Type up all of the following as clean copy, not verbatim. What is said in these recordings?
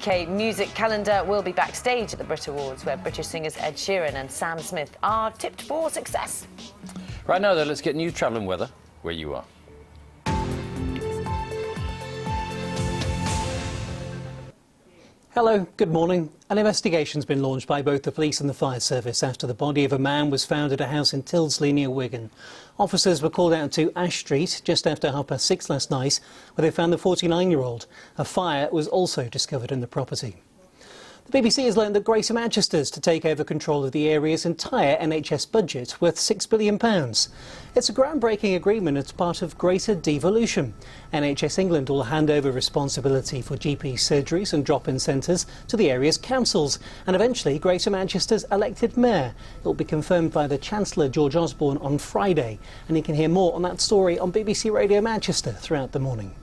UK music calendar will be backstage at the Brit Awards, where British singers Ed Sheeran and Sam Smith are tipped for success. Right now, though, let's get news, travel and weather where you are. Hello, good morning. An investigation's been launched by both the police and the fire service after the body of a man was found at a house in Tyldesley near Wigan. Officers were called out to Ash Street just after 6:30 last night, where they found the 49-year-old. A fire was also discovered in the property. The BBC has learned that Greater Manchester's to take over control of the area's entire NHS budget, worth £6 billion. It's a groundbreaking agreement as part of greater devolution. NHS England will hand over responsibility for GP surgeries and drop-in centres to the area's councils, and eventually Greater Manchester's elected mayor. It will be confirmed by the Chancellor George Osborne on Friday, and you can hear more on that story on BBC Radio Manchester throughout the morning.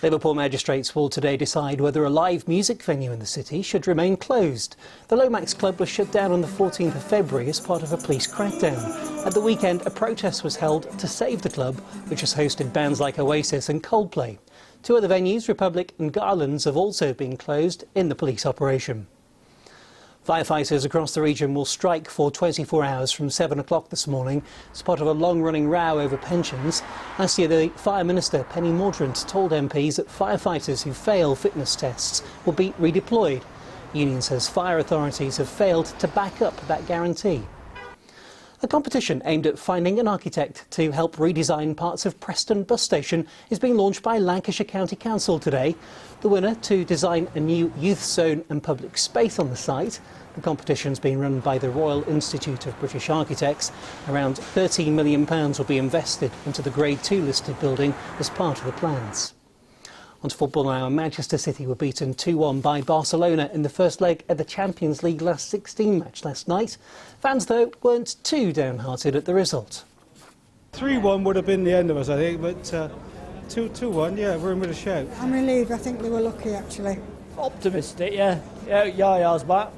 Liverpool magistrates will today decide whether a live music venue in the city should remain closed. The Lomax Club was shut down on the 14th of February as part of a police crackdown. At the weekend, a protest was held to save the club, which has hosted bands like Oasis and Coldplay. Two other venues, Republic and Garlands, have also been closed in the police operation. Firefighters across the region will strike for 24 hours from 7 o'clock this morning as part of a long-running row over pensions. Last year, the Fire Minister, Penny Mordaunt, told MPs that firefighters who fail fitness tests will be redeployed. The union says fire authorities have failed to back up that guarantee. A competition aimed at finding an architect to help redesign parts of Preston bus station is being launched by Lancashire County Council today. The winner to design a new youth zone and public space on the site. The competition's been run by the Royal Institute of British Architects. Around £13 million will be invested into the Grade 2 listed building as part of the plans. On to football now. Manchester City were beaten 2-1 by Barcelona in the first leg of the Champions League last 16 match last night. Fans, though, weren't too downhearted at the result. 3-1 would have been the end of us, I think, but 2-1, yeah, we're in with a shout. I'm relieved. I think they were lucky, actually. Optimistic, yeah. Yaya's back,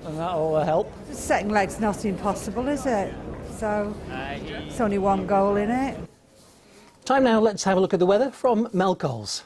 and that'll help. The second leg's not impossible, is it? So, it's only one goal in it. Time now, let's have a look at the weather from Mel Coles.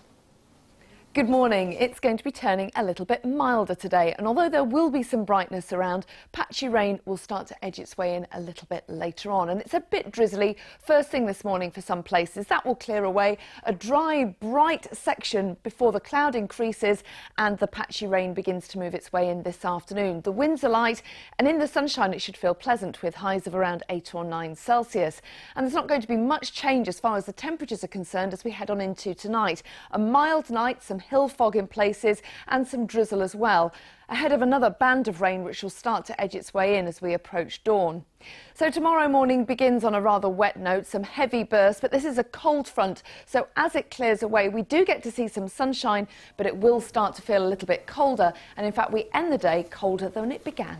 Good morning. It's going to be turning a little bit milder today, and although there will be some brightness around, patchy rain will start to edge its way in a little bit later on, and it's a bit drizzly first thing this morning for some places. That will clear away. A dry, bright section before the cloud increases and the patchy rain begins to move its way in this afternoon. The winds are light, and in the sunshine it should feel pleasant with highs of around 8 or 9 Celsius. And there's not going to be much change as far as the temperatures are concerned as we head on into tonight. A mild night, some hill fog in places and some drizzle as well, ahead of another band of rain which will start to edge its way in as we approach dawn. So tomorrow morning begins on a rather wet note, some heavy bursts, but this is a cold front, so as it clears away we do get to see some sunshine, but it will start to feel a little bit colder, and in fact we end the day colder than it began.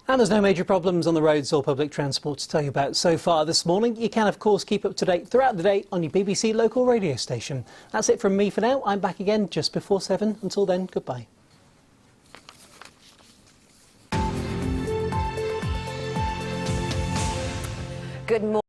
And there's no major problems on the roads or public transport to tell you about so far this morning. You can, of course, keep up to date throughout the day on your BBC local radio station. That's it from me for now. I'm back again just before 7. Until then, goodbye. Good morning.